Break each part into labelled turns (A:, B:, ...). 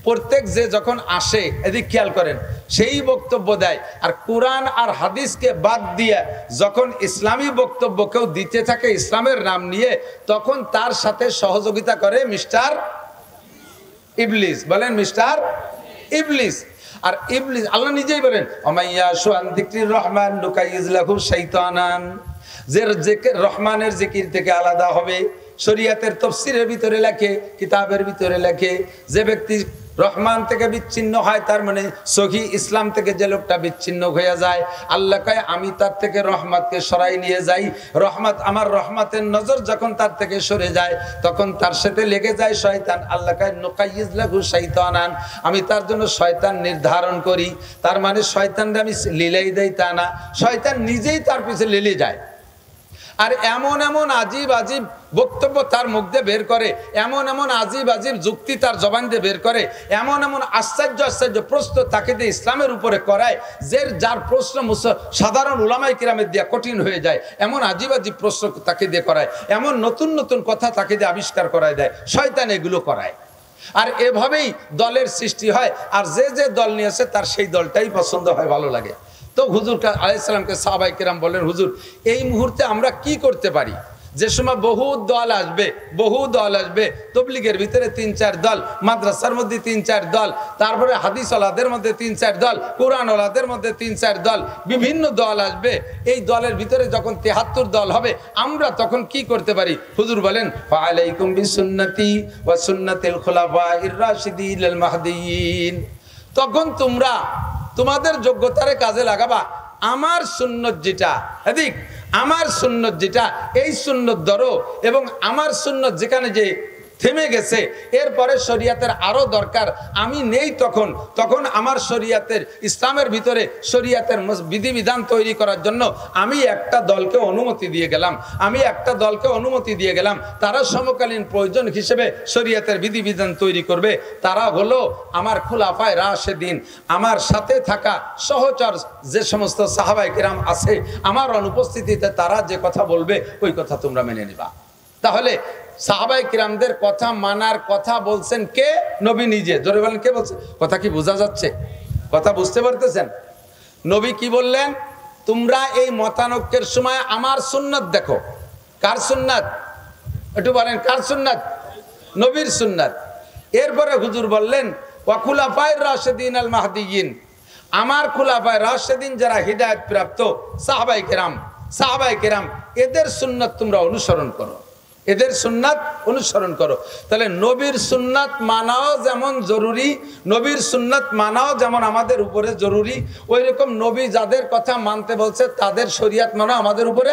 A: প্রত্যেক যে যখন আসে এদিক খেয়াল করেন সেই বক্তব্য দেয়, আর কোরআন আর হাদিসকে বাদ দিয়ে যখন ইসলামী বক্তব্য কেউ দিতে থাকে ইসলামের নাম নিয়ে, তখন তার সাথে সহযোগিতা করে মিস্টার ইবলিস। বলেন মিস্টার ইবলিস। আর ইবলিস আল্লাহ নিজেই বলেন ওমাইয়াশু আন যিকরির রহমান নুকাইয়িজ লাহু শাইতানান, যে রহমানের জিকির থেকে আলাদা হবে। শরীয়তের তাফসীরের ভিতরে লেখে, কিতাবের ভিতরে লেখে, যে ব্যক্তি রহমান থেকে বিচ্ছিন্ন হয় তার মানে সহি ইসলাম থেকে যে লোকটা বিচ্ছিন্ন হয়ে যায়, আল্লাহ কয় আমি তার থেকে রহমতকে সরাই নিয়ে যাই। রহমত আমার রহমতের নজর যখন তার থেকে সরে যায় তখন তার সাথে লেগে যায় শয়তান। আল্লাহ কয় নুকাইয়িজ লাহু শাইতানান, আমি তার জন্য শয়তান নির্ধারণ করি। তার মানে শয়তানকে আমি লীলাই দেই তা না, শয়তান নিজেই তার পিছে লীলে যায়। আর এমন এমন আজীব আজীব বক্তব্য তার মুখ দিয়ে বের করে, এমন এমন আজীব আজীব যুক্তি তার জবান দিয়ে বের করে, এমন এমন আশ্চর্য আশ্চর্য প্রশ্ন তাকে দিয়ে ইসলামের উপরে করায়, যার প্রশ্ন সাধারণ উলামায়ে কিরামের দিয়ে কঠিন হয়ে যায়। এমন আজীব আজীব প্রশ্ন তাকে দিয়ে করায়, এমন নতুন নতুন কথা তাকে দিয়ে আবিষ্কার করায় দেয়, শয়তান এগুলো করায়। আর এভাবেই দলের সৃষ্টি হয়, আর যে যে দল নিয়েছে তার সেই দলটাই পছন্দ হয়, ভালো লাগে। তো হুজুর আলাইহিস সালামকে সাহাবায়ে কেরাম বলেন, হুজুর এই মুহূর্তে আমরা কি করতে পারি? যে সময় বহু দল আসবে, তবলিগের ভিতরে ৩-৪ দল, মাদ্রাসার মধ্যে ৩-৪ দল, তারপরে হাদিস ওয়ালাদের মধ্যে 3-4 দল, কোরআন ওয়ালাদের মধ্যে 3-4 দল, বিভিন্ন দল আসবে। এই দলের ভিতরে যখন ৭৩ দল হবে, আমরা তখন কি করতে পারি? হুজুর বলেন ফাআলাইকুম বিসুন্নতি ওয়া সুন্নাতিল খুলাফাইর রাশিদিনিল মাহদিয়িন। তখন তোমরা তোমাদের যোগ্যতারে কাজে লাগাবা। আমার সুন্নত যেটা, এদিক আমার সুন্নত যেটা, এই সুন্নত ধরো, এবং আমার সুন্নত যেখানে যে থেমে গেছে, এরপরে শরীয়তের আরো দরকার আমি নেই, তখন আমার শরীয়তের ইসলামের ভিতরে শরীয়তের বিধিবিধান তৈরি করার জন্য আমি একটা দলকে অনুমতি দিয়ে গেলাম, তারা সমকালীন প্রয়োজন হিসেবে শরীয়তের বিধিবিধান তৈরি করবে। তারা হলো আমার খুলাফায়ে রাশেদিন, আমার সাথে থাকা সহচর যে সমস্ত সাহাবায়ে কেরাম আছে, আমার অনুপস্থিতিতে তারা যে কথা বলবে ওই কথা তোমরা মেনে নিবা। তাহলে সাহাবায়ে কিরামদের কথা মানার কথা বলছেন কে? নবী নিজে। জোরে বলেন কে বলছে? কথা কি বোঝা যাচ্ছে? কথা বুঝতে পারতেছেন? নবী কি বললেন? তোমরা এই মতানৈক্যের সময় আমার সুন্নাত দেখো। কার সুন্নাত? একটু বলেন কার সুন্নাত? নবীর সুন্নাত। এরপরে হুজুর বললেন ওয়া খুলাফায়ে রাশিদিন আল মাহদিয়িন, আমার খুলাফায়ে রাশিদিন যারা হিদায়াত প্রাপ্ত সাহাবায়ে কেরাম এদের সুন্নাত তোমরা অনুসরণ করো, এদের সুন্নাত অনুসরণ করো। তাহলে নবীর সুন্নাত মানাও যেমন জরুরি, নবীর সুন্নাত মানাও যেমন আমাদের উপরে জরুরি, ওই রকম নবী যাদের কথা মানতে বলছে তাদের শরীয়ত মানা আমাদের উপরে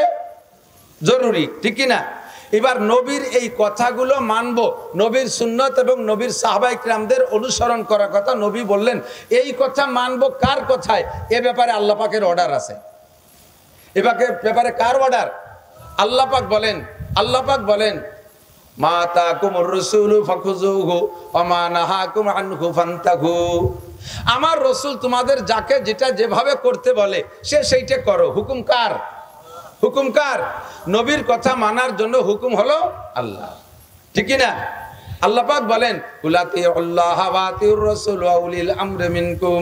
A: জরুরি, ঠিক কি না? এবার নবীর এই কথাগুলো মানবো, নবীর সুন্নাত এবং নবীর সাহাবায়ে কিরামদের অনুসরণ করার কথা নবী বললেন। এই কথা মানবো কার কথায়? এ ব্যাপারে আল্লাহ পাকের অর্ডার আছে। এ ব্যাপারে কার অর্ডার? আল্লাহ পাক বলেন মা তাকুমুর রাসূলু ফাখুযুহু ওয়া মা নাহাকুম আনহু ফান্তাহু। আমার রাসূল তোমাদের যাকে যেটা যেভাবে করতে বলে সেইটা করো। হুকুম কার? হুকুম কার? নবীর কথা মানার জন্য হুকুম হলো আল্লাহ, ঠিক কি না? আল্লাহ পাক বলেন কুলাতিউল্লাহ ওয়া আতিউর রাসূল ওয়া উলিল আমরি মিনকুম।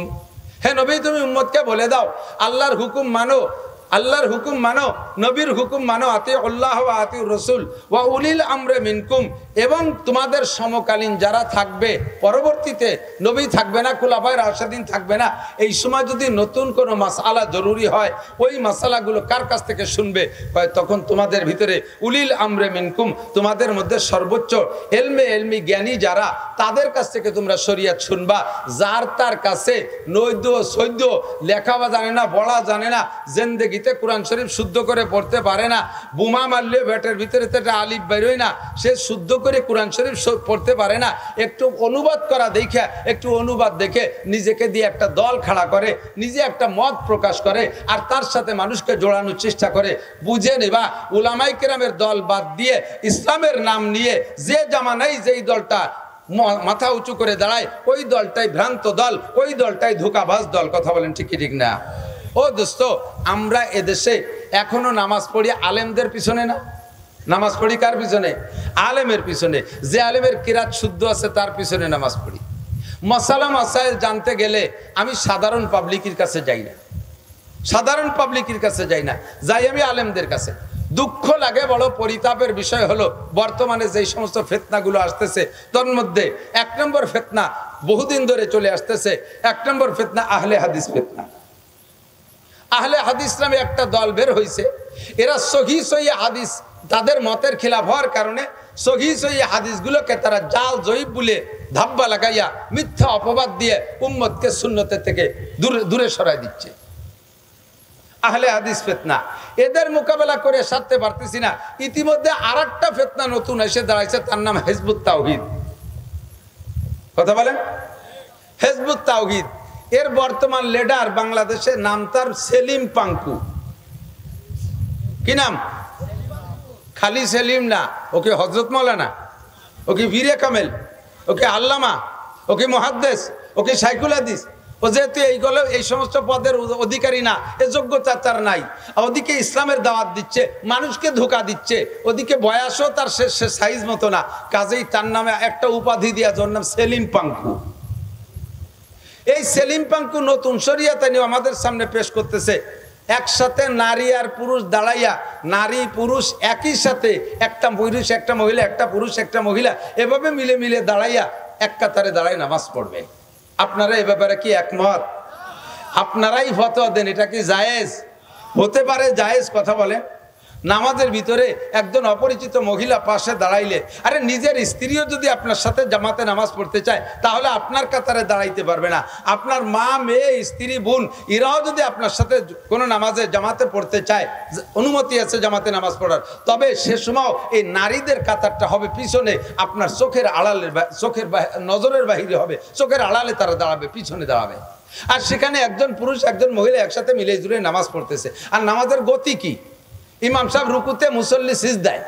A: হে নবী তুমি উম্মতকে বলে দাও আল্লাহর হুকুম মানো, আল্লাহর হুকুম মানো, নবীর হুকুম মানো, আতিউল্লাহ ওয়া আতিউর রাসূল ওয়া উলিল আমরি মিনকুম, এবং তোমাদের সমকালীন যারা থাকবে, পরবর্তীতে নবী থাকবে না, খুলাফায়ে রাশিদিন থাকবে না, এই সময় যদি নতুন কোনো মাসআলা জরুরি হয় ওই মাসআলাগুলো কার কাছ থেকে শুনবে? তখন তোমাদের ভিতরে উলিল আমরি মিনকুম, তোমাদের মধ্যে সর্বোচ্চ এলমি জ্ঞানী যারা, তাদের কাছ থেকে তোমরা শরীয়ত শুনবা। যার তার কাছে নৈদ্য সৈদ্য লেখা জানে না, পড়া জানে না, জিন্দেগিতে কোরআন শরীফ শুদ্ধ করে পড়তে পারে না, বোমা মারলে ব্যাটের ভিতরে থেকে আলিফ বেরোয় না, সে শুদ্ধ করে কোরআন শরীফ পড়তে পারে না, একটু অনুবাদ করা দেখে, একটু অনুবাদ দেখে নিজেকে দিয়ে একটা দল খাড়া করে, নিজে একটা মত প্রকাশ করে, আর তার সাথে মানুষকে জোড়ানোর চেষ্টা করে। বুঝে নেবা উলামায়ে কেরামের দল বাদ দিয়ে ইসলামের নাম নিয়ে যে জামানায় যেই দলটা মাথা উঁচু করে দাঁড়ায় ওই দলটাই ভ্রান্ত দল, ওই দলটাই ধোঁকাবাজ দল। কথা বলেন ঠিক কি ঠিক না? ও দোস্ত, আমরা এদেশে এখনো নামাজ পড়ি আলেমদের পিছনে না? নামাজ পড়ি কার পিছনে? আলেমের পিছনে। যে আলেমের কিরাত শুদ্ধ আছে তার পিছনে নামাজ পড়ি। মাসালা মাসাইল জানতে গেলে আমি সাধারণ পাবলিকের কাছে যাই না, সাধারণ পাবলিকের কাছে যাই না, যাই আমি আলেমদের কাছে। দুঃখ লাগে, বড় পরিতাপের বিষয় হলো বর্তমানে যেই সমস্ত ফিতনাগুলো আসতেছে তার মধ্যে 1 নম্বর ফিতনা বহুদিন ধরে চলে আসতেছে, 1 নম্বর ফিতনা আহলে হাদিস ফিতনা। আহলে হাদিস নামে একটা দল বের হয়েছে, এরা সহিহ সহিহ হাদিস, তাদের মতের খিলাফ হওয়ার কারণে সহিহ সহিহ হাদিসগুলোকে তারা জাল জয়ীব বলে ধাব্বা লাগাইয়া মিথ্যা অপবাদ দিয়ে উম্মতকে সুন্নতের থেকে দূরে সরাই দিচ্ছে। আহলে হাদিস ফিতনা, এদের মোকাবেলা করে সারতে পারতেছি না। ইতিমধ্যে আরেকটা ফিতনা নতুন এসে দাঁড়াইছে, তার নাম হিজবুত তাওহীদ। কথা বলেন, হিজবুত তাওহীদ। এর বর্তমান লিডার বাংলাদেশে নাম তার সেলিম পাঙ্কু। কি নাম? খালি সেলিম না, ওকে হযরত মাওলানা, ওকে বীরে কামেল, ওকে আল্লামা, ওকে মুহাদ্দিস, ওকে শাইখুল হাদিস। ও যেহেতু এইগুলো এই সমস্ত পদের অধিকারী না, এ যোগ্যতা তার নাই, ওদিকে ইসলামের দাওয়াত দিচ্ছে, মানুষকে ধোঁকা দিচ্ছে, ওদিকে বয়সও তার সাইজ মতো না, কাজেই তার নামে একটা উপাধি দিয়া, যার নাম সেলিম পাঙ্কু। এই সেলিম পাঙ্কু নতুন শরিয়াত নিয়ে আমাদের সামনে পেশ করতেছে। একসাথে নারী আর পুরুষ দাঁড়াইয়া, নারী পুরুষ একই সাথে, একটা পুরুষ একটা মহিলা, একটা পুরুষ একটা মহিলা, এভাবে মিলে মিলে দাঁড়াইয়া এক কাতারে দাঁড়াই নামাজ পড়বে। আপনারা এ ব্যাপারে কি একমত? আপনারাই ফতোয়া দেন, এটা কি জায়েজ হতে পারে? জায়েজ কথা বলেন। নামাজের ভিতরে একজন অপরিচিত মহিলা পাশে দাঁড়াইলে, আরে নিজের স্ত্রীও যদি আপনার সাথে জামাতে নামাজ পড়তে চায় তাহলে আপনার কাতারে দাঁড়াইতে পারবে না। আপনার মা, মেয়ে, স্ত্রী, বোন এরাও যদি আপনার সাথে কোনো নামাজে জামাতে পড়তে চায়, অনুমতি আছে জামাতে নামাজ পড়ার, তবে সে সময় এই নারীদের কাতারটা হবে পিছনে, আপনার চোখের আড়ালের, চোখের নজরের বাহিরে হবে, চোখের আড়ালে তারা দাঁড়াবে, পিছনে দাঁড়াবে। আর সেখানে একজন পুরুষ একজন মহিলা একসাথে মিলে জুড়ে নামাজ পড়তেছে। আর নামাজের গতি কি? ইমাম সাহেব রুকুতে, মুসল্লি সিজদায়।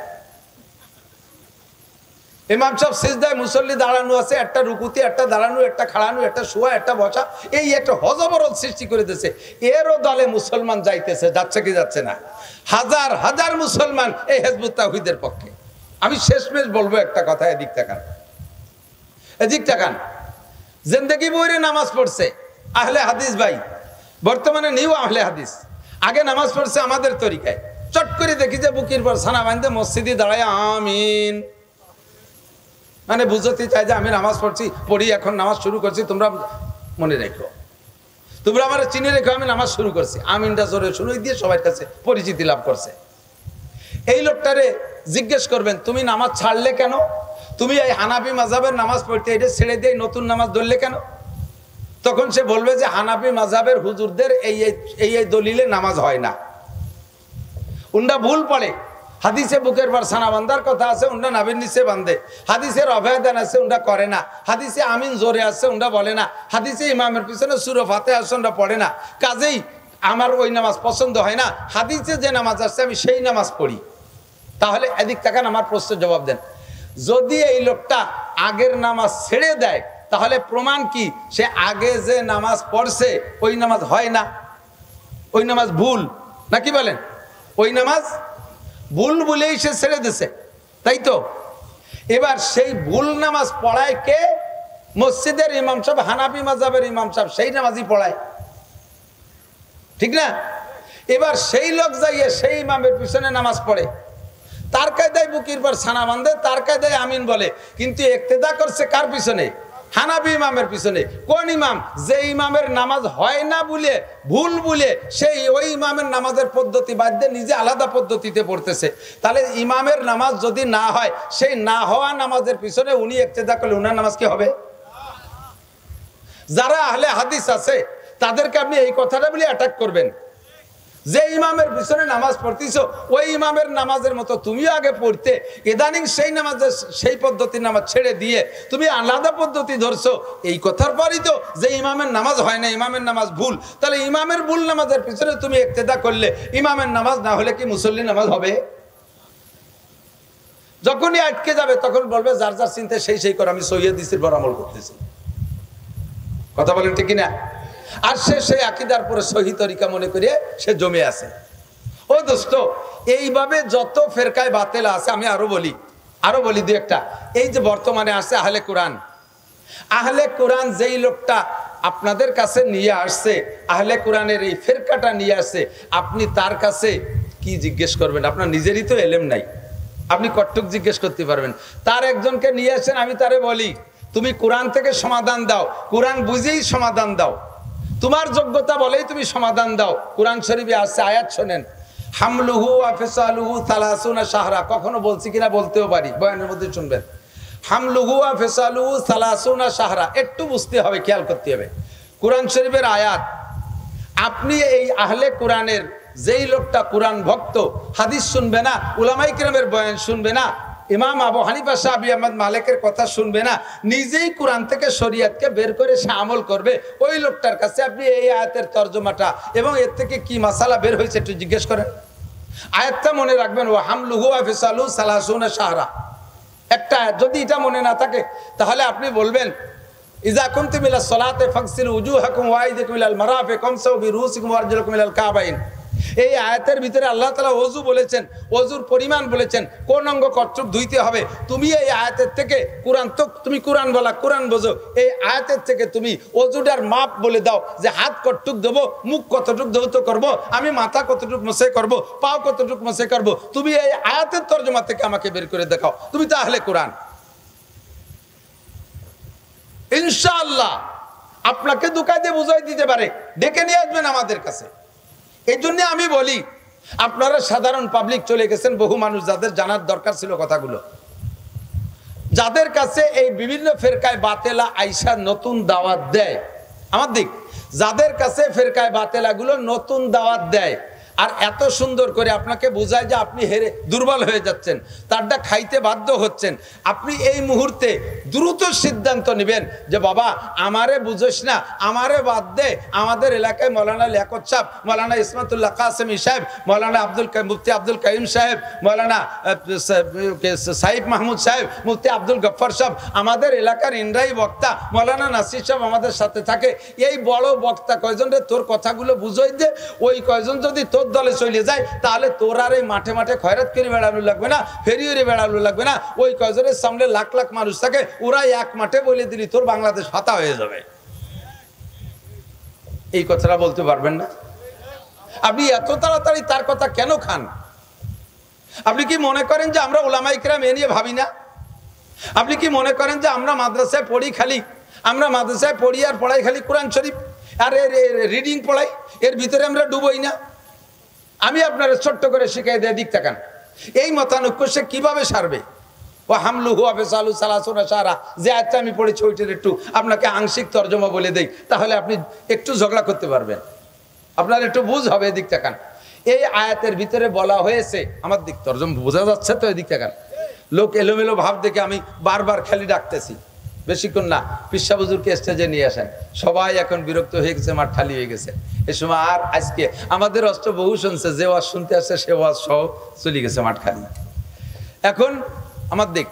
A: ইমাম সাহেব সিজদায়, মুসল্লি দাঁড়ানো আছে, একটা রুকুতে, একটা দাঁড়ানো, একটা খাড়ানো, একটা শোয়া, একটা বসা, এই একটা হজবরল সৃষ্টি করে দিয়েছে। এরও দলে মুসলমান যাইতেছে, যাচ্ছে কি যাচ্ছে না? হাজার হাজার মুসলমান এই হিজবুত তাওহীদের পক্ষে। আমি শেষমেশ বলবো একটা কথা, এদিক তাকান, এদিক তাকান। জিন্দেগি বইরে নামাজ পড়ছে আহলে হাদিস ভাই, বর্তমানে নিউ আহলে হাদিস। আগে নামাজ পড়ছে আমাদের তরিকায়, চট করে দেখি যে বুকির পর ছানা বাঁধতে মসজিদে দাঁড়ায় আমিন, মানে বুঝতে চাই যে আমি নামাজ পড়ি, এখন নামাজ শুরু করছি, তোমরা মনে রেখো, তোমরা আমার চিনে রেখো, আমি নামাজ শুরু করছি। আমিনটা জোরে শুরু দিয়ে সবার কাছে পরিচিতি লাভ করছে। এই লোকটারে জিজ্ঞেস করবেন, তুমি নামাজ ছাড়লে কেন? তুমি এই হানাফি মাযহাবের নামাজ পড়তে এটা ছেড়ে দিয়ে নতুন নামাজ ধরলে কেন? তখন সে বলবে যে হানাফি মাযহাবের হুজুরদের এই দলিলে নামাজ হয় না, উন্ডা ভুল পড়ে। হাদিসে বুকের পর ছানা বান্ধার কথা আছে, উন্ডা নাভির নিচে বান্ধে। হাদিসের অভয়দান আছে, উন্ডা করে না। হাদিসে আমিন জোরে আছে, উন্ডা বলে না। হাদিসে ইমামের পিছনে সূরা ফাতিহা আছে, উন্ডা পড়ে না। কাজেই আমার ওই নামাজ পছন্দ হয় না, হাদিসে যে নামাজ আছে আমি সেই নামাজ পড়ি। তাহলে এদিক তাকান, আমার প্রশ্নের জবাব দেন। যদি এই লোকটা আগের নামাজ ছেড়ে দেয় তাহলে প্রমাণ কি? সে আগে যে নামাজ পড়ছে ওই নামাজ হয় না, ওই নামাজ ভুল, নাকি বলেন? ওই নামাজ ভুল বলেই সে ছেড়ে দিছে, তাই তো? এবার সেই ভুল নামাজ পড়ায় কে? মসজিদের ইমাম সাহেব, হানাফি মাযহাবের ইমাম সাহেব, সেই নামাজই পড়ায়, ঠিক না? এবার সেই লোক যাইয়ে সেই ইমামের পিছনে নামাজ পড়ে, তার কায়দায় বুকির পর ছানা বাঁধে, তার কায়দায় আমিন বলে, কিন্তু ইক্তেদা করছে কার পিছনে? হানাফি ইমামের পিছনে। কোন ইমাম? যে ইমামের নামাজ হয় না বলে, ভুল বলে, সেই ওই ইমামের নামাজের পদ্ধতি বাদ দিয়ে নিজে আলাদা পদ্ধতিতে পড়তেছে। তাহলে ইমামের নামাজ যদি না হয়, সেই না হওয়া নামাজের পিছনে উনি ইক্তেদা করলে উনার নামাজ কি হবে? যারা আহলে হাদিস আছে তাদেরকে আপনি এই কথাটা বলে অ্যাটাক করবেন, যে ইমামের পিছনে নামাজ পড়তেছো ওই ইমামের নামাজের মতো তুমিও আগে পড়তে, ইদানিং সেই নামাজের সেই পদ্ধতির নামাজ ছেড়ে দিয়ে তুমি আলাদা পদ্ধতি ধরছো। এই কথার পরই তো যে ইমামের নামাজ হয় না, ইমামের নামাজ ভুল। তাহলে ইমামের ভুল নামাজের পিছনে তুমি ইক্তেদা করলে ইমামের নামাজ না হলে কি মুসল্লি নামাজ হবে? যখনই আটকে যাবে তখন বলবে যার যার চিন্তা সেই করে, আমি সহিহ হাদিসের উপর আমল করতেছি। কথা বলেন ঠিক কিনা? আর সে সেই আকীদার পরে সহি তরিকা মনে করে সে জমে আছে। ও দোস্ত, এইভাবে যত ফেরকায় বাতেলা আছে, আমি আরো বলি দুই একটা। এই যে বর্তমানে আছে আহলে কোরআন, আহলে কোরআন যেই লোকটা আপনাদের কাছে নিয়ে আসছে, আহলে কোরআনের এই ফেরকাটা নিয়ে আসছে, আপনি তার কাছে কি জিজ্ঞেস করবেন? আপনার নিজেরই তো এলেম নাই, আপনি কট্টুক জিজ্ঞেস করতে পারবেন? তার একজনকে নিয়ে আসেন, আমি তারে বলি তুমি কোরআন থেকে সমাধান দাও, কোরআন বুঝেই সমাধান দাও, তোমার যোগ্যতা বলেই তুমি সমাধান দাও। কোরআন শরীফে আসছে, আয়াত শোনেন, হামলুহু ওয়া ফিসালুহু 30 শাহরা। কখনো বলছি কিনা বলতেও পারি, বয়ানের মধ্যে শুনবেন। হামলুহু ওয়া ফিসালুহু 30 শাহরা, একটু বুঝতে হবে, খেয়াল করতে হবে। কোরআন শরীফের আয়াত। আপনি এই আহলে কোরআনের যেই লোকটা কোরআন ভক্ত, হাদিস শুনবে না, উলামায়ে কিরামের বয়ান শুনবে না, ইমাম আবু হানিফা, শাফি, আহমদ, মালিকের কথা শুনবে না, নিজেই কোরআন থেকে শরীয়তকে বের করে সে আমল করবে, ওই লোকটার কাছে আপনি এই আয়াতের তর্জমাটা এবং এর থেকে কি মাসালা বের হয়েছে একটু জিজ্ঞেস করেন। আয়াতটা মনে রাখবেন, ওয়া হামলুহু ওয়া ফিসালুহু 30 শাহরা। একটা আয়াত যদি এটা মনে না থাকে তাহলে আপনি বলবেন, ইযা কুনতুম ইলা সলাতি ফাগসিলু উজুহাকুম ওয়া আইদিকুম ইলাল মারাফিক ওয়ামসাহু বিরুসিকুম ওয়া আরজুলাকুম ইলাল কাবাইন। এই আয়াতের ভিতরে আল্লাহ তাআলা ওযু বলেছেন, ওযুর পরিমাণ বলেছেন, কোন অঙ্গ কতটুক ধুইতে হবে। তুমি এই আয়াতের থেকে কোরআন তো তুমি কোরআন বলা, কোরআন বোঝো, এই আয়াতের থেকে তুমি ওযুটার মাপ বলে দাও যে হাত কতটুক দেবো, মুখ কতটুক ধৌত করব, আমি মাথা কতটুক মসে করব, পাও কতটুক মসে করব। তুমি এই আয়াতের তরজমা থেকে আমাকে বের করে দেখাও, তুমি তো আহলে কোরআন। ইনশাআল্লাহ আপনাকে দুকায় দিয়ে বুঝাই দিতে পারে, ডেকে নিয়ে আসবেন আমাদের কাছে। এই জন্য আমি বলি, আপনারা সাধারণ পাবলিক চলে গেছেন, বহু মানুষ যাদের জানার দরকার ছিল কথাগুলো, যাদের কাছে এই বিভিন্ন ফেরকায় বাতেলা আইসা নতুন দাওয়াত দেয়, আমার দিক, যাদের কাছে ফেরকায় বাতেলাগুলো নতুন দাওয়াত দেয় আর এত সুন্দর করে আপনাকে বোঝায় যে আপনি হেরে দুর্বল হয়ে যাচ্ছেন, তারটা খাইতে বাধ্য হচ্ছেন, আপনি এই মুহূর্তে দ্রুত সিদ্ধান্ত নেবেন যে বাবা আমারে বুঝোস না, আমারে বাদ দে। আমাদের এলাকায় মৌলানা লিয়াকত সাহেব, মৌলানা ইসমাতুল্লাহ কাসেমি সাহেব, মৌলানা মুফতি আব্দুল কাইম সাহেব, মৌলানা সাইফ মাহমুদ সাহেব, মুফতি আব্দুল গফফার সাহেব, আমাদের এলাকার ইন্দ্রাই বক্তা মৌলানা নাসির সাহেব আমাদের সাথে থাকে। এই বড় বক্তা কয়জন রে তোর কথাগুলো বুঝাই দে, ওই কয়জন যদি তোর দলে চলে যায় তাহলে তোর আর এই মাঠে মাঠে খয়রাত করে বেড়ানো লাগবে না, ফেরিয়ে বেড়ানো লাগবে না। ওই কয়জনের সামনে লাখ লাখ মানুষ থাকে, ওরা এক মাঠে বলে দিলি তোর বাংলাদেশ ফাতা হয়ে যাবে। এই কথাটা বলতে পারবেন না? আপনি এত তাড়াতাড়ি তার কথা কেন খান? আপনি কি মনে করেন যে আমরা উলামায়ে কিরাম এ নিয়ে ভাবি না? আপনি কি মনে করেন যে আমরা মাদ্রাসায় পড়ি, খালি আমরা মাদ্রাসায় পড়ি আর পড়াই খালি কোরআন শরীফ আর রিডিং পড়াই, এর ভিতরে আমরা ডুবোই না? আমি আপনার ছোট্ট করে শিখাই দেয়, দিক তাকান, এই মতানৈক্য সে কিভাবে সারবে? ও হামলুহু ওয়া ফিসালুহু 30 শাহরা, যে আয়াতটা আমি পড়েছি ওইটার একটু আপনাকে আংশিক তর্জমা বলে দেই, তাহলে আপনি একটু ঝগড়া করতে পারবেন, আপনার একটু বুঝ হবে। এদিক তাকান, এই আয়াতের ভিতরে বলা হয়েছে, আমার দিক তর্জমা বোঝা যাচ্ছে তো? এদিক তাকান, লোক এলোমেলো ভাব দেখে আমি বারবার খালি ডাকতেছি, বেশিক্ষণ না, পিসা হুজুরকে স্টেজে নিয়ে আসেন। সবাই এখন বিরক্ত হয়ে গেছে, মাঠ খালি হয়ে গেছে। এ সময় আর আজকে আমাদের অস্ত্র বহু শুনছে, যে ওয়াজ শুনতে আসছে সে ওয়াজ সহ চলে গেছে মাঠ খালি। এখন আমার দিক,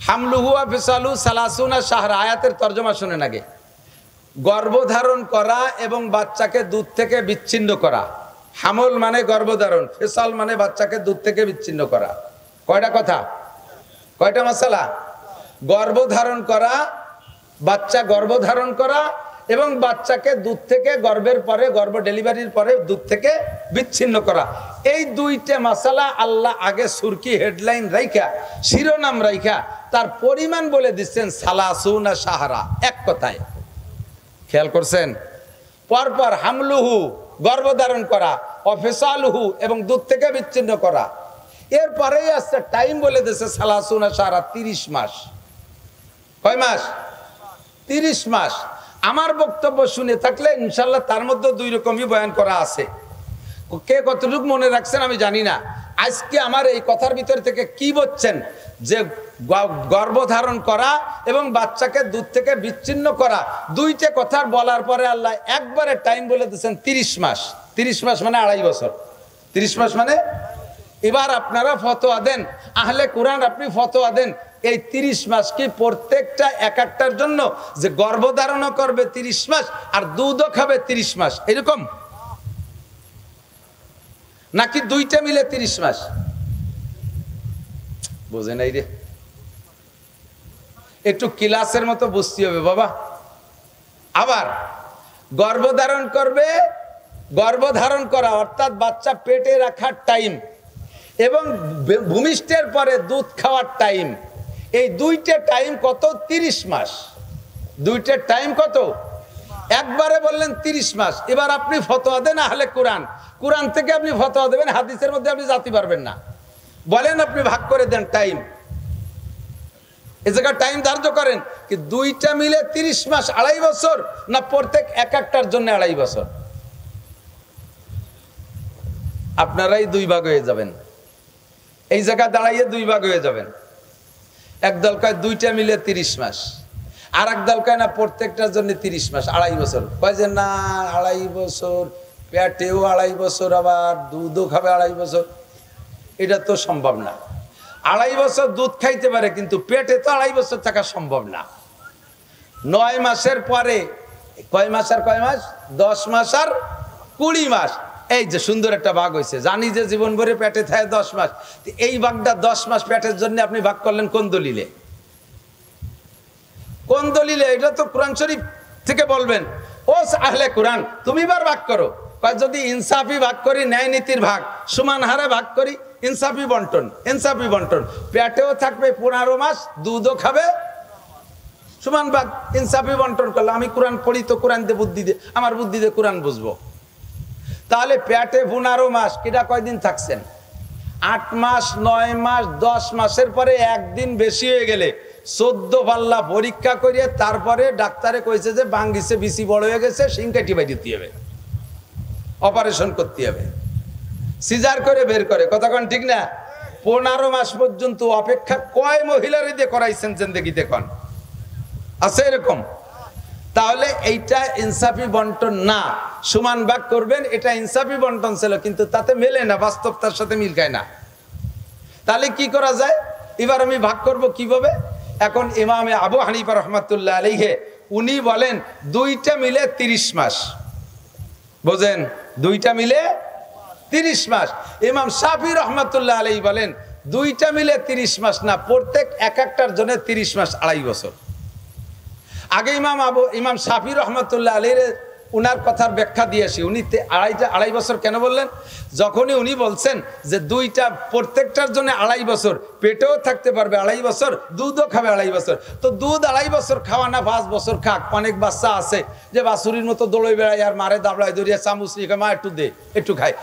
A: হামলুহু ওয়া ফিসালুহু 30 শাহরা, আয়াতের তর্জমা শুনেন আগে। গর্ভধারণ করা এবং বাচ্চাকে দুধ থেকে বিচ্ছিন্ন করা। হামল মানে গর্ভধারণ, ফিসাল মানে বাচ্চাকে দুধ থেকে বিচ্ছিন্ন করা। কয়টা কথা, কয়টা মাসালা? গর্ভধারণ করা, বাচ্চা গর্ভধারণ করা এবং বাচ্চাকে দুধ থেকে গর্ভের পরে, গর্ভ ডেলিভারির পরে দুধ থেকে বিচ্ছিন্ন করা। এই দুইটা মাসালা আল্লাহ আগে সুরকি হেডলাইন রাইখা, শিরোনাম রাইখা তার পরিমাণ বলে দিচ্ছেন 30 শাহরা। এক কথায় খেয়াল করছেন? পরপর হামলুহু গর্ভধারণ করা, অফিসালুহু এবং দুধ থেকে বিচ্ছিন্ন করা, এরপরেই আসছে টাইম বলে দিচ্ছে 30 শাহরা, 30 মাস। কয় মাস? 30 মাস। আমার বক্তব্য শুনে থাকলে ইনশাল্লাহ তার মধ্যে দুই রকমই বয়ান করা আছে, কে কতটুকু মনে রাখছেন আমি জানি না। আজকে আমার এই কথার ভিতর থেকে কি বুঝছেন যে গর্ভধারণ করা এবং বাচ্চাকে দুধ থেকে বিচ্ছিন্ন করা, দুইটা কথার বলার পরে আল্লাহ একবারে টাইম বলে দিচ্ছেন 30 মাস। 30 মাস মানে 2.5 বছর। 30 মাস মানে, এবার আপনারা ফতোয়া দেন, আহলে কোরআন আপনি ফতোয়া দেন, এই 30 মাস কি প্রত্যেকটা এক একটার জন্য যে গর্ভধারণও করবে 30 মাস আর দুধও খাবে 30 মাস এরকম, নাকি দুইটা মিলে 30 মাস? বোঝে নাই রে। একটু ক্লাসের মতো বুঝতে হবে বাবা। আবার গর্ভধারণ করবে, গর্ভধারণ করা অর্থাৎ বাচ্চা পেটে রাখার টাইম এবং ভূমিষ্ঠের পরে দুধ খাওয়ার টাইম, এই দুইটা টাইম কত? 30 মাস। দুইটা টাইম কত? একবারে বললেন 30 মাস। এবার আপনি ফতোয়া দেন আহলে কোরআন, কোরআন থেকে আপনি ফতোয়া দেবেন, হাদিসের মধ্যে আপনি জাতি পারবেন না। বলেন আপনি ভাগ করে দেন টাইম, এ জায়গায় টাইম ধার্য করেন কি দুইটা মিলে 30 মাস, 2.5 বছর, না প্রত্যেক এক একটার জন্য 2.5 বছর? আপনারাই 2 ভাগ হয়ে যাবেন, এই জায়গা দাঁড়াইয়ে 2 ভাগ হয়ে যাবেন। একদল কয় দুইটা মিলে 30 মাস, আর এক দল কয় না প্রত্যেকটার জন্য 30 মাস, 2.5 বছর। কয় যে না 2.5 বছর, পেটেও 2.5 বছর, আবার দুধও খাবে 2.5 বছর। এটা তো সম্ভব না। 2.5 বছর দুধ খাইতে পারে, কিন্তু পেটে তো 2.5 বছর থাকা সম্ভব না। 9 মাসের পরে কয় মাস আর কয় মাস? 10 মাস আর 20 মাস। এই যে সুন্দর একটা ভাগ হয়েছে। জানি যে জীবন ভরে পেটে থাকে 10 মাস, এই ভাগটা 10 মাস পেটের জন্য আপনি ভাগ করলেন কোন দলিলে? কোন দলিলে? এটা তো কোরআন শরীফ থেকে বলবেন। ও আহলে কোরআন, তুমি এবার ভাগ করো। যদি ইনসাফি ভাগ করি, ন্যায় নীতির ভাগ, সমান হারে ভাগ করি, ইনসাফি বন্টন, ইনসাফি বন্টন, পেটেও থাকবে 15 মাস, দুধও খাবে, সমান ভাগ, ইনসাফি বন্টন করলে। আমি কোরআন পড়ি তো কোরআন দিয়ে বুদ্ধি দিয়ে, আমার বুদ্ধি দিয়ে কোরআন বুঝবো। তাহলে পেটে 15 মাস, কিটা কয়দিন থাকছেন? 8 মাস, 9 মাস, 10 মাসের পরে একদিন বেশি হয়ে গেলে 14 পাল্লা পরীক্ষা করিয়ে তারপরে ডাক্তারে কইছে যে বাঙ্গিছে, বিসি বড় হয়ে গেছে, শিং কাটি বাই দিতে হবে, অপারেশন করতে হবে, সিজার করে বের করে। কতক্ষণ ঠিক না? 15 মাস পর্যন্ত অপেক্ষা কয় মহিলারই দিয়ে করাইছেন জিন্দেগি দেখুন, আছে এরকম? তাহলে এইটা ইনসাফি বন্টন না, সমান ভাগ করবেন, এটা ইনসাফি বন্টন ছিল, কিন্তু তাতে মেলে না, বাস্তবতার সাথে মিল খায় না। তাহলে কি করা যায়? এবার আমি ভাগ করব কিভাবে? এখন ইমামে আবু হানিফা রহমাতুল্লাহ আলাইহি উনি বলেন দুইটা মিলে 30 মাস। বোঝেন? দুইটা মিলে 30 মাস। ইমাম শাফি রহমাতুল্লাহ আলাইহি বলেন দুইটা মিলে 30 মাস না, প্রত্যেক এক একটার জন্য 30 মাস, 2.5 বছর। আগে ইমাম শাফি রহমাতুল্লাহ আলাইহি উনার কথার ব্যাখ্যা দিয়েছি। উনি 2.5 বছর কেন বললেন? যখনই উনি বলছেন যে দুইটা প্রত্যেকটার জন্য 2.5 বছর, পেটেও থাকতে পারবে 2.5 বছর, দুধও খাবে 2.5 বছর। তো দুধ 2.5 বছর খাওয়া না 5 বছর খাক। অনেক বাচ্চা আছে যে বাছুরির মতো দৌড়ে বেড়ায় আর মারে দাবড়ায় দৌড়িয়ে চামচ নিয়ে মা একটু দে, একটু খায়,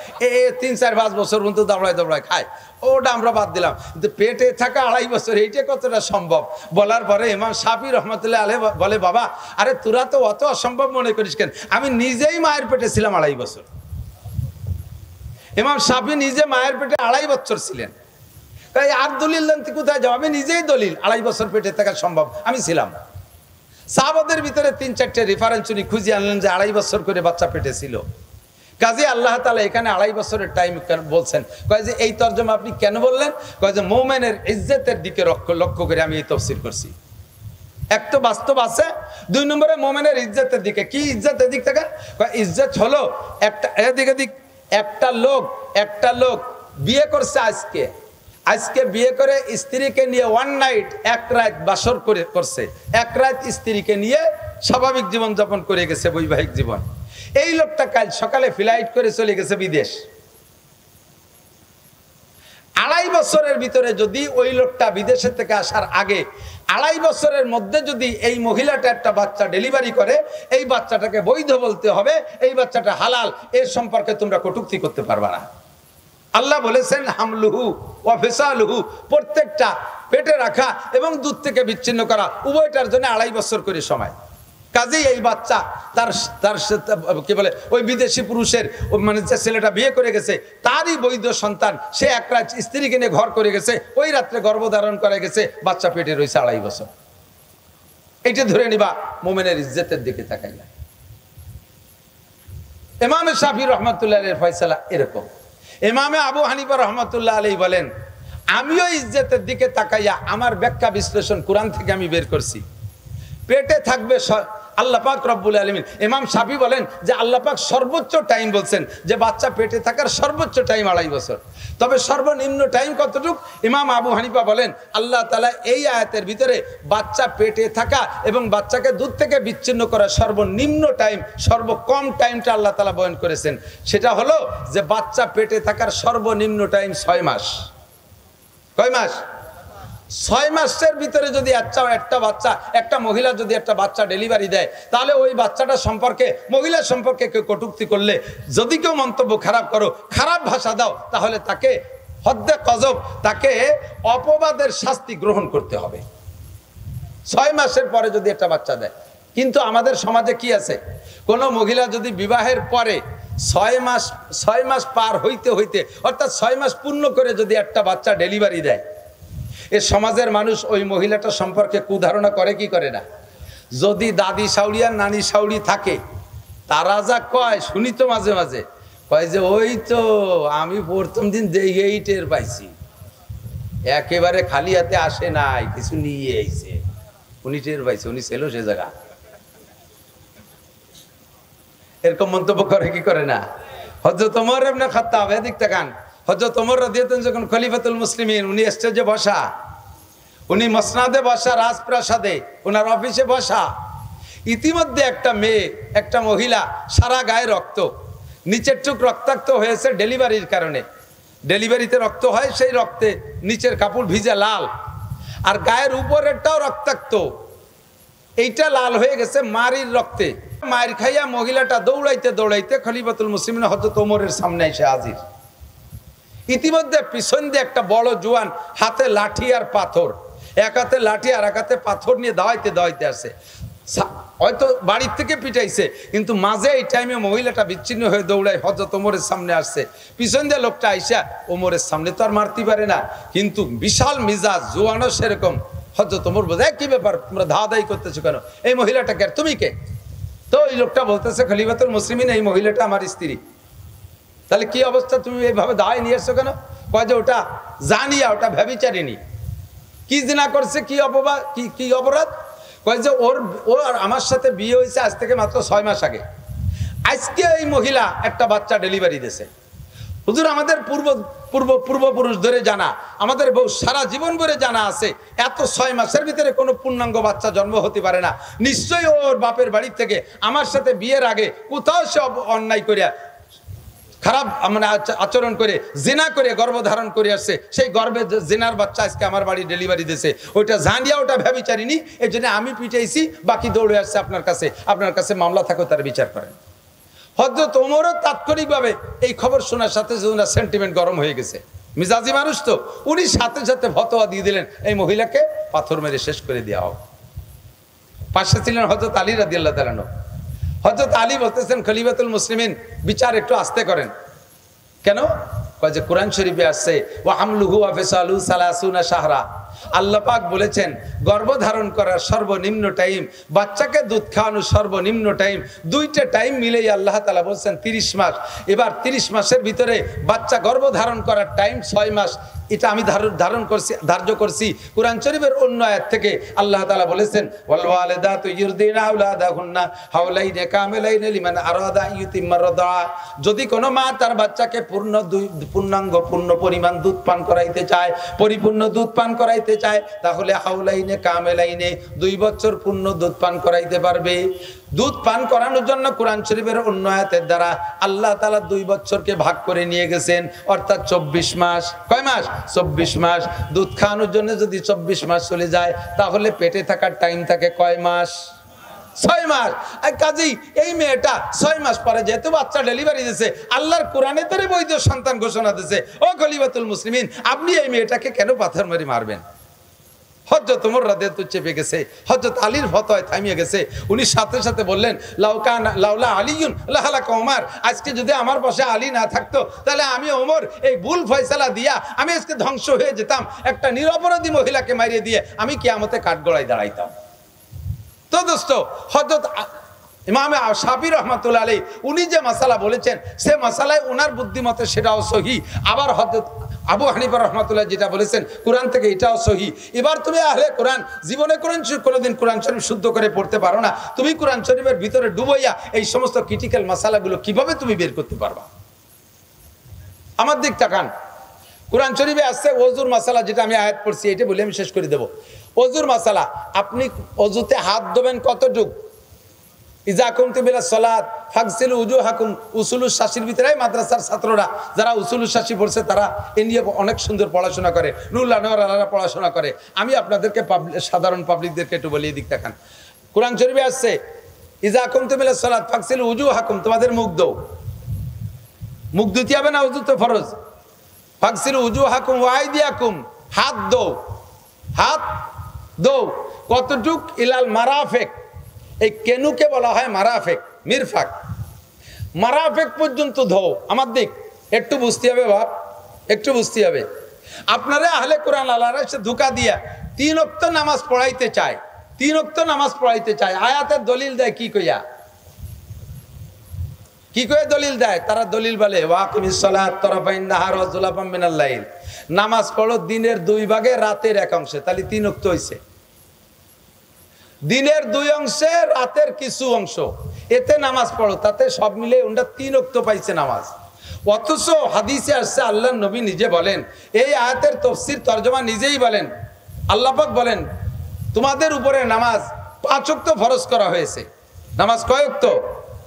A: 3, 4, 5 বছর পর্যন্ত দাবড়ায় খায়, ওটা আমরা বাদ দিলাম। কিন্তু পেটে থাকা 2.5 বছর, এইটা কতটা সম্ভব? বলার পরে ইমাম শাফি রহমাতুল্লাহ আলাইহি বলে, বাবা আরে তোরা তো অত অসম্ভব মনে করিস কেন? আমি নিজেই মায়ের পেটে ছিলাম 2.5 বছর। ইমাম শাফি নিজে মায়ের পেটে 2.5 বছর ছিলেন। তাই আর দলিল কোথায় যাও? আমি নিজেই দলিল, 2.5 বছর পেটে থাকা সম্ভব, আমি ছিলাম। সাহাবাদের ভিতরে 3-4টে রেফারেন্স উনি খুঁজে আনলেন যে 2.5 বছর করে বাচ্চা পেটে ছিল। কাজে আল্লাহ তাআলা এখানে 2.5 বছরের টাইম বলছেন। কয় যে এই তরজমা আপনি কেন বললেন? কয় যে মুমিনের ইজ্জতের দিকে লক্ষ্য করে আমি এই তাফসীর করছি। এক তো বাস্তব আছে, 2 নম্বরে মুমিনের ইজ্জতের দিকে। কি ইজ্জতের দিক থেকে? কয় ইজ্জত হলো একটা লোক বিয়ে করছে, আজকে বিয়ে করে স্ত্রীকে নিয়ে ওয়ান নাইট, এক রাত বাসর করছে, এক রাত স্ত্রীকে নিয়ে স্বাভাবিক জীবন যাপন করে গেছে, বৈবাহিক জীবন। এই লোকটা কাল সকালে ফ্লাইট করে চলে গেছে বিদেশ। 2.5 বছরের ভিতরে যদি ওই লোকটা বিদেশে থেকে আসার আগে 2.5 বছরের মধ্যে যদি এই মহিলাটা একটা বাচ্চা ডেলিভারি করে, এই বাচ্চাটাকে বৈধ বলতে হবে, এই বাচ্চাটা হালাল, এর সম্পর্কে তোমরা কটূক্তি করতে পারবা না। আল্লাহ বলেছেন হামলুহু ওয়া ফিসালুহু, প্রত্যেকটা পেটে রাখা এবং দুধ থেকে বিচ্ছিন্ন করা উভয়টার জন্য 2.5 বছর করে সময়। কাজেই এই বাচ্চা তার কি বলে ওই বিদেশি পুরুষের মানে যে ছেলেটা বিয়ে করে গেছে তারই বৈধ সন্তান। সে এক রাত স্ত্রীকে নিয়ে ঘর করে গেছে, ওই রাত্রে গর্ভধারণ করে গেছে, বাচ্চা পেটে রয়েছে 2.5 বছর। এইটা ধরে নিবা মুমিনের ইজ্জতের দিকে তাকাইলা। ইমামে শাফি রহমাতুল্লাহ আলাইহির ফয়সালা এরকম। ইমামে আবু হানিফা রহমাতুল্লাহ আলাইহি বলেন আমিও ইজ্জতের দিকে তাকাইয়া আমার ব্যাখ্যা বিশ্লেষণ কোরআন থেকে আমি বের করছি। পেটে থাকবে আল্লাহ পাক রব্বুল আলামিন। ইমাম শাফি বলেন যে আল্লাহ পাক সর্বোচ্চ টাইম বলছেন যে বাচ্চা পেটে থাকার সর্বোচ্চ টাইম 2.5 বছর, তবে সর্বনিম্ন টাইম কতটুক? ইমাম আবু হানিফা বলেন আল্লাহ তাআলা এই আয়াতের ভিতরে বাচ্চা পেটে থাকা এবং বাচ্চাকে দুধ থেকে বিচ্ছিন্ন করা সর্বনিম্ন টাইম, সর্বকম টাইমটা আল্লাহ তাআলা বয়ান করেছেন। সেটা হলো যে বাচ্চা পেটে থাকার সর্বনিম্ন টাইম 6 মাস। কয় মাস? 6 মাসের ভিতরে যদি একটা মহিলা যদি একটা বাচ্চা ডেলিভারি দেয়, তাহলে ওই বাচ্চাটা সম্পর্কে, মহিলা সম্পর্কে কেউ কটূক্তি করলে, যদি কেউ মন্তব্য খারাপ করো, খারাপ ভাষা দাও, তাহলে তাকে হদ্দে কজব, তাকে অপবাদের শাস্তি গ্রহণ করতে হবে 6 মাসের পরে যদি একটা বাচ্চা দেয়। কিন্তু আমাদের সমাজে কি আছে, কোনো মহিলা যদি বিবাহের পরে 6 মাস পার হইতে হইতে, অর্থাৎ 6 মাস পূর্ণ করে যদি একটা বাচ্চা ডেলিভারি দেয়, এ সমাজের মানুষ ওই মহিলাটা সম্পর্কে কুধারণা করে কি করে না? যদি দাদি শাউড়ি আর নানি শাউড়ি থাকে, তারা যা কয় শুনি তো মাঝে মাঝে, কয় যে ওই তো আমি প্রথম দিন দেখেই টের পাইছি, একেবারে খালি হাতে আসে নাই, কিছু নিয়ে আইছে, উনি টের পাইছে, উনি ছিল সে জায়গা। এরকম মন্তব্য করে কি করে না? হযরত ওমর ইবনে খাত্তাব, এদিক তাকান, হযরত ওমর রাদিয়াল্লাহু আনহু যখন খলিফাতুল মুসলিমিন, উনি স্টেজে বসা, উনি মসনাদে বসা, রাজপ্রাসাদে ওনার অফিসে বসা, ইতিমধ্যে একটা মেয়ে, একটা মহিলা, সারা গায়ে রক্ত, নিচের টুক রক্তাক্ত হয়েছে ডেলিভারির কারণে। ডেলিভারিতে রক্ত হয়, সেই রক্তে নিচের কাপড় ভিজে লাল, আর গায়ের উপরেরটাও রক্তাক্ত, এইটা লাল হয়ে গেছে মারির রক্তে। মায়ের খাইয়া মহিলাটা দৌড়াইতে দৌড়াইতে খলিফাতুল মুসলিমিন হযরত ওমরের সামনে এসে হাজির। ইতিমধ্যে পিছন দিয়ে একটা বড় জোয়ান, হাতে লাঠি আর পাথর, এক হাতে লাঠি আর এক হাতে পাথর নিয়ে দাওয়াইতে দাওয়াইতে আসে। হয়তো বাড়ির থেকে পিটাইছে, কিন্তু মাঝে এই টাইমে মহিলাটা বিচ্ছিন্ন হয়ে দৌড়ায় হযরত ওমরের সামনে আসছে। পিছন দিয়ে লোকটা আইসা ওমরের সামনে তো আর মারতে পারে না, কিন্তু বিশাল মিজাজ, জোয়ানও সেরকম। হযরত ওমর বলে, কি ব্যাপার, তোমরা ধাওয়াধাই করতেছো কেন? এই মহিলাটাকে, আর তুমি কে? তো এই লোকটা বলতেছে, খলিফাতুল মুসলিমিন, এই মহিলাটা আমার স্ত্রী। তাহলে কি অবস্থা, তুমি এইভাবে দাওয়ায় নিয়ে এসছো কেন? কয় যে ওটা জানিয়া, ওটা ব্যভিচারিণী। কি জিনা করছে, কি অপবাদ, কি অপরাধ? কয় যে ওর আমার সাথে বিয়ে হয়েছে আজ থেকে মাত্র 6 মাস আগে। আজকে এই মহিলা একটা বাচ্চা ডেলিভারি দিয়েছে। হুজুর, আমাদের পূর্বপুরুষ ধরে জানা, আমাদের বহু সারা জীবন ধরে জানা আছে, এত 6 মাসের ভিতরে কোনো পূর্ণাঙ্গ বাচ্চা জন্ম হতে পারে না। নিশ্চয়ই ওর বাপের বাড়ি থেকে আমার সাথে বিয়ের আগে কোথাও সে অন্যায় করিয়া, খারাপ মানে আচরণ করে, জিনা করে গর্ভধারণ করে আসছে। সেই গর্ভে জিনার বাচ্চা আজকে আমার বাড়ি ডেলিভারি দিয়েছে। ওইটা জানিয়া ওটা ব্যভিচারিণী, এই জন্য আমি পিটাইছি, বাকি দৌড়ে আসছে আপনার কাছে মামলা থাকো, তার বিচার করেন। হযরত ওমরও তাৎক্ষণিকভাবে এই খবর শোনার সাথে ওনার সেন্টিমেন্ট গরম হয়ে গেছে, মিজাজি মানুষ তো, উনি সাথে সাথে ফতোয়া দিয়ে দিলেন, এই মহিলাকে পাথর মেরে শেষ করে দেওয়া হোক। পাশে ছিলেন হযরত আলী রাদিয়াল্লাহু তাআলা আনহু। হযরত আলী বলতেছেন, খলিফাতুল মুসলিমিন, বিচার একটু আস্তে করেন। কেন? কয় যে কোরআন শরীফে আসছে, ওয়া হামলুহু ওয়া ফিসালুহু 30 শাহরা। আল্লাহ পাক বলেছেন গর্ভধারণ করার সর্বনিম্ন টাইম, বাচ্চাকে দুধ খাওয়ানোর সর্বনিম্ন টাইম, দুইটা টাইম মিলেই আল্লাহ তাআলা বলছেন 30 মাস। এবার 30 মাসের ভিতরে বাচ্চা গর্ভধারণ করার টাইম 6 মাস। এটা আমি ধার্য করছি কোরআন শরীফের অন্য আয়াত থেকে। আল্লাহ তাআলা বলেছেন, ওয়াল ওয়ালিদাতু ইউরদিনা আওলাদাহুন্না হাওলাইনি কামিলাইনি লিমান আরাদা ইউতিম্মা রাদা। যদি কোনো মা তার বাচ্চাকে পূর্ণ পরিমাণ দুধ পান করাইতে চায়, পরিপূর্ণ দুধ পান করাইতে চায়, তাহলে হাওলাইনে কামিলাইনে 2 বছর পূর্ণ দুধ পান করাইতে পারবে। দুধ পান করানোর জন্য কোরআন শরীফের অন্য আয়াতের দ্বারা আল্লাহ তাআলা 2 বছরকে ভাগ করে নিয়ে গেছেন, অর্থাৎ 24 মাস। কয় মাস? 24 মাস। দুধ খাওয়ানোর জন্য যদি 24 মাস চলে যায়, তাহলে পেটে থাকার টাইম থাকে কয় মাস? 6 মাস। আর কাজেই এই মেয়েটা 6 মাস পরে যেহেতু বাচ্চা ডেলিভারি দিয়েছে, আল্লাহর কোরআনে তারে বৈধ সন্তান ঘোষণা দিয়েছে। ও খলিফাতুল মুসলিমিন, আপনি এই মেয়েটাকে কেন পাথর মেরে মারবেন? হযরত ওমর রাদিয়াল্লাহু চেপে গেছে, হযরত আলীর ফতোয়ায় থামিয়ে গেছে। উনি সাথে সাথে বললেন, লাউলা আলিয়ুন লাহালাকা ওমর। আজকে যদি আমার পাশে আলী না থাকতো, তাহলে আমি ওমর এই ভুল ফয়সালা দিয়া আমি আজকে ধ্বংস হয়ে যেতাম। একটা নিরপরাধী মহিলাকে মারিয়ে দিয়ে আমি কিয়ামতে কাঠগড়ায় দাঁড়াইতাম। তো দোস্ত, হযরত ইমাম শাফি রহমাতুল্লাহ আলাইহি উনি যে মাসালা বলেছেন, সে মাসালায় ওনার বুদ্ধিমতে সেটাও সহি। আবার হযরত আবু হানিফা রহমাতুল্লাহ যেটা বলেছেন কোরআন থেকে এটাও সহি। এবার তুমি আহলে কোরআন, জীবনে কোনোদিন কোরআন শরীফ শুদ্ধ করে পড়তে পারো না, তুমি কোরআন শরীফের ভিতরে ডুবাইয়া এই সমস্ত ক্রিটিক্যাল মাসালাগুলো কিভাবে তুমি বের করতে পারবা? আমার দিক তাকান, কোরআন শরীফে আসছে ওযুর মাসালা, যেটা আমি আয়াত পড়ছি এটা বলে আমি শেষ করে দেব। ওযুর মাসালা, আপনি অজুতে হাত ধোবেন কতটুক? ইজা কুমতুম ইলা সালাত ফাগসিলু উজুহাকুম। উসুলুস শাসির ভিতরে মাদ্রাসার ছাত্ররা যারা উসুলুস শাসি পড়ছে তারা এ নিয়ে অনেক সুন্দর পড়াশোনা করে, নুরুল্লাহ নোয়ারা পড়াশোনা করে। আমি আপনাদেরকে সাধারণ পাবলিকদেরকে একটু বলিয়ে দিক দেখান। কোরআন শরীফে আসছে ইজা কুমতুম ইলা সালাত ফাগসিলু উজুহাকুম, তোমাদের মুখ দাও। মুখ ধুতে হবে না, উযু তো ফরজ। ফাগসিলু উজুহাকুম ওয়া আইদিয়াকুম, হাত দাও, হাত দাও কতটুক? ইলাল মারাফিক, এই কেনুকে বলা হয় মারাফেক, মিরফাক, মারাফেক পর্যন্ত ধো। আমার দিক একটু বুঝতে হবে বাপ, একটু বুঝতে হবে। আপনারা আহলে কোরআন আল্লাহর এসে ধোঁকা দিয়া 3 ওয়াক্ত নামাজ পড়াইতে চায়, 3 ওয়াক্ত নামাজ পড়াইতে চায়। আয়াতের দলিল দেয় কি কইয়া? কি কয়ে দলিল দেয়? তারা দলিল বলে ওয়াকিমিস সালাত তারাফাইন নাহার ওয়া যুলাফাম মিনাল লাইল, নামাজ পড়ো দিনের 2 ভাগে রাতের 1 অংশে, তাহলে 3 ওয়াক্ত হইছে। দিনের 2 অংশে রাতের কিছু অংশ, এতে নামাজ পড়ো, তাতে সব মিলে ওটা 3 ওয়াক্ত পাইছে নামাজ। অথচ হাদিসে আসছে আল্লাহর নবী নিজে বলেন, এই আয়াতের তাফসীর তরজমা নিজেই বলেন, আল্লাহ পাক বলেন তোমাদের উপরে নামাজ 5 ওয়াক্ত ফরজ করা হয়েছে। নামাজ কয় ওয়াক্ত?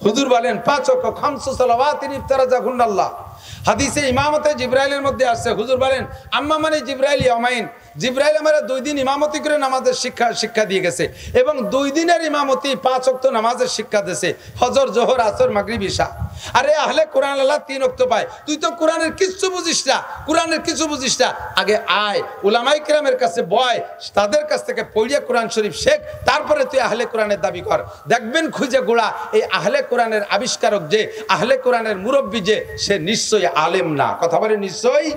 A: হুজুর বলেন 5 ওয়াক্ত, খামসু সালাওয়াতিন ইফতারাজাহুন্নাল্লাহ। হাদিসে ইমামতে জিবরাইলের মধ্যে আসছে, হুজুর বলেন আম্মা মানে জিবরাইল ইয়ামাইন, জিবরাইল আমারে 2 দিন ইমামতি করে নামাজের শিক্ষা দিয়ে গেছে, এবং 2 দিনের ইমামতি 5 ওয়াক্ত নামাজের শিক্ষা দিয়েছে, ফজর জোহর আসর মাগরিব ইশা। আরে আহলে কোরআন আল্লাহ 3 ওয়াক্ত পায়, তুই তো কোরআনের কিছু বুঝিস না, কোরআনের কিছু বুঝিস না। আগে আয় উলামায়ে কিরামের কাছে বয়, তাদের কাছ থেকে পড়িয়া কোরআন শরীফ শেখ, তারপরে তুই আহলে কোরআনের দাবি কর। দেখবেন খুঁজে গোড়া এই আহলে কোরআনের আবিষ্কারক যে, আহলে কোরআনের মুরব্বী যে, সে নিশ্চয়ই আলেম না। কথা বলে নিশ্চয়ই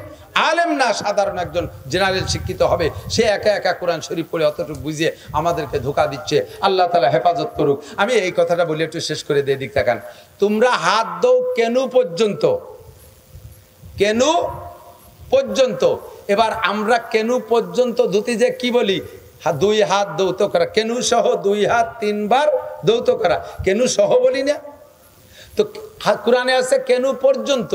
A: আলেম না, সাধারণ একজন জেনারেল শিক্ষিত হবে, সে একা একা কোরআন শরীফ পড়ে অতটুকু বুঝিয়ে আমাদেরকে ধোঁকা দিচ্ছে। আল্লাহ তাআলা হেফাজত করুক। আমি এই কথাটা বলে একটু শেষ করে দিয়ে দিক তাকান। তোমরা হাত দাও কেনু পর্যন্ত, কেনু পর্যন্ত। এবার আমরা কেনু পর্যন্ত ধুতি যে কি বলি, 2 হাত দৌত করা, কেনু সহ 2 হাত 3 বার দৌত করা, কেনু সহ বলি না তো? কোরআনে আছে কেনু পর্যন্ত।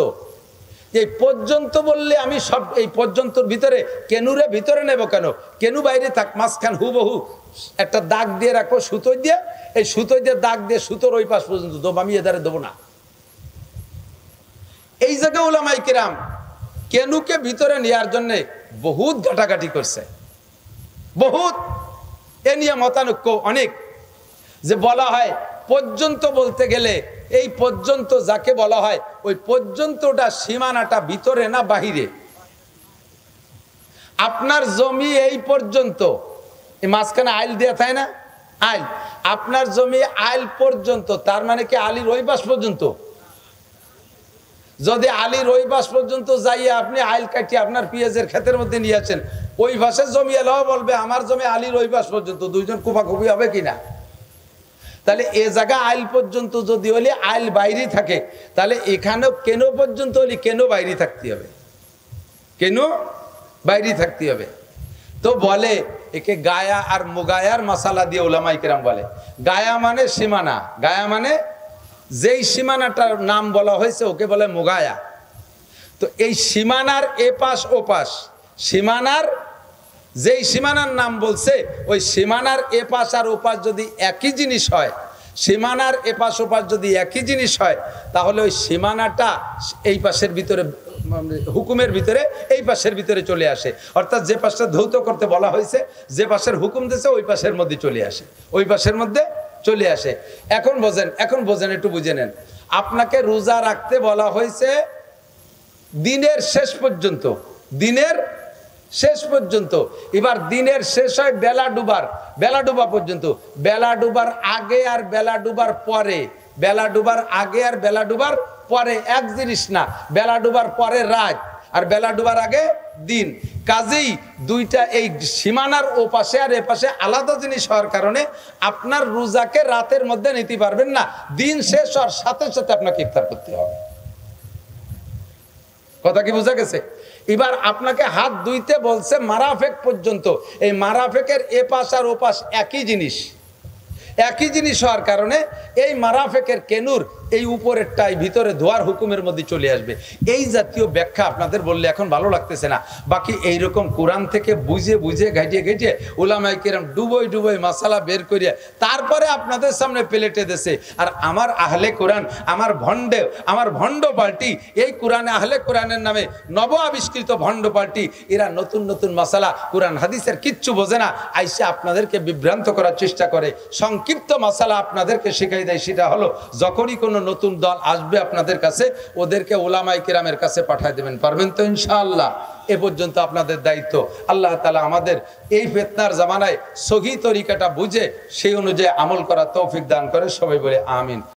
A: এই পর্যন্ত বললে আমি সব এই পর্যন্তর ভিতরে কেনুরে ভিতরে নেব কেন? কেনু বাইরে থাক, মাঝখান হুবহু একটা দাগ দিয়ে রাখো সুতো দিয়ে, এই সুতো দিয়ে দাগ দিয়ে সুতোর ওই পাশ পর্যন্ত দেবো, আমি এধারে দেবো না। এই জায়গায় উলামায়ে কিরাম কেনুকে ভিতরে নেওয়ার জন্য বহুত ঘাটাঘাটি করছে, বহুত এ নিয়ে মতানৈক্য অনেক। যে বলা হয় পর্যন্ত বলতে গেলে এই পর্যন্ত যাকে বলা হয়, ওই পর্যন্তটা সীমানাটা ভিতরে না বাহিরে? আপনার জমি এই পর্যন্ত, এই মাঝখানে আইল দেয়া থাকে না, আইল, আপনার জমি আইল পর্যন্ত, তার মানে কি আলীর ওই পাশ পর্যন্ত? যদি আলীর ওই পাশ পর্যন্ত যাইয়া আপনি আইল কাটিয়ে আপনার পেঁয়াজের ক্ষেতের মধ্যে নিয়ে আছেন, ওই পাশে জমি এলাও বলবে আমার জমি আলীর ওই পাশ পর্যন্ত, 2 জন কুপাকুপি হবে কিনা? তাহলে এ জায়গা আইল পর্যন্ত যদি হলে আইল বাইরে থাকে, তাহলে এখানেও কেন পর্যন্ত হলে কেন বাইরে থাকতে হবে, কেন বাইরে থাকতে হবে। তো বলে একে গায়া আর মুগায়ার মশালা দিয়ে উলামায়ে কিরাম বলে। গায়া মানে সীমানা, গায়া মানে যেই সীমানাটার নাম বলা হয়েছে ওকে বলে মুগায়া। তো এই সীমানার এপাশ ওপাশ, সীমানার যেই সীমানার নাম বলছে, ওই সীমানার এপাশ আর ওপাশ যদি একই জিনিস হয়, সীমানার এপাশ ওপাশ যদি একই জিনিস হয়, তাহলে ওই সীমানাটা এই পাশের ভিতরে, হুকুমের ভিতরে, এই পাশের ভিতরে চলে আসে। অর্থাৎ যে পাশটা ধৌত করতে বলা হয়েছে, যে পাশের হুকুম দিয়েছে ওই পাশের মধ্যে চলে আসে, ওই পাশের মধ্যে চলে আসে। এখন বোঝেন, একটু বুঝে নেন। আপনাকে রোজা রাখতে বলা হয়েছে দিনের শেষ পর্যন্ত, দিনের শেষ পর্যন্ত। এবার দিনের শেষ হয় বেলা ডুবা পর্যন্ত। বেলা ডুবার আগে আর বেলা ডুবার পরে, বেলা ডুবার আগে আর বেলা ডুবার পরে এক জিনিস না। বেলা ডুবার পরে রাত আর বেলা ডুবার আগে দিন। কাজেই দুইটা এই সীমানার ও পাশে আর এ পাশে আলাদা জিনিস হওয়ার কারণে আপনার রোজাকে রাতের মধ্যে নিতে পারবেন না, দিন শেষ হওয়ার সাথে সাথে আপনাকে ইফতার করতে হবে। কথা কি বোঝা গেছে? এবার আপনাকে হাত ধুইতে বলছে মারাফেক পর্যন্ত। এই মারাফেকের এ পাশ আর ও পাশ একই জিনিস, একই জিনিস হওয়ার কারণে এই মারাফেকের কেনুর এই উপরেরটাই ভিতরে ধোয়ার হুকুমের মধ্যে চলে আসবে। এই জাতীয় ব্যাখ্যা আপনাদের বললে এখন ভালো লাগতেছে না। বাকি এইরকম কোরআন থেকে বুঝে বুঝে ঘাটিয়ে ঘাটিয়ে উলামায়ে কেরাম ডুবোই ডুবোই মাসালা বের করিয়া তারপরে আপনাদের সামনে প্লেটে দেশে। আর আমার আহলে কোরআন, আমার ভণ্ড পার্টি, এই কোরআনে আহলে কোরআনের নামে নব আবিষ্কৃত ভণ্ড পার্টি, এরা নতুন নতুন মাসালা কোরআন হাদিসের কিচ্ছু বোঝে না, আইসে আপনাদেরকে বিভ্রান্ত করার চেষ্টা করে। সংক্ষিপ্ত মাসালা আপনাদেরকে শিখাই দেয়। সেটা হলো যখনই কোনো নতুন দল আসবে আপনাদের কাছে, ওদেরকে উলামায়ে কেরামের কাছে পাঠিয়ে দেবেন। পারবেন তো ইনশাআল্লাহ? এ পর্যন্ত আপনাদের দায়িত্ব। আল্লাহ তাআলা আমাদের এই ফিতনার জামানায় সহি তরিকাটা বুঝে সেই অনুযায়ী আমল করার তৌফিক দান করে। সবাই বলে আমিন।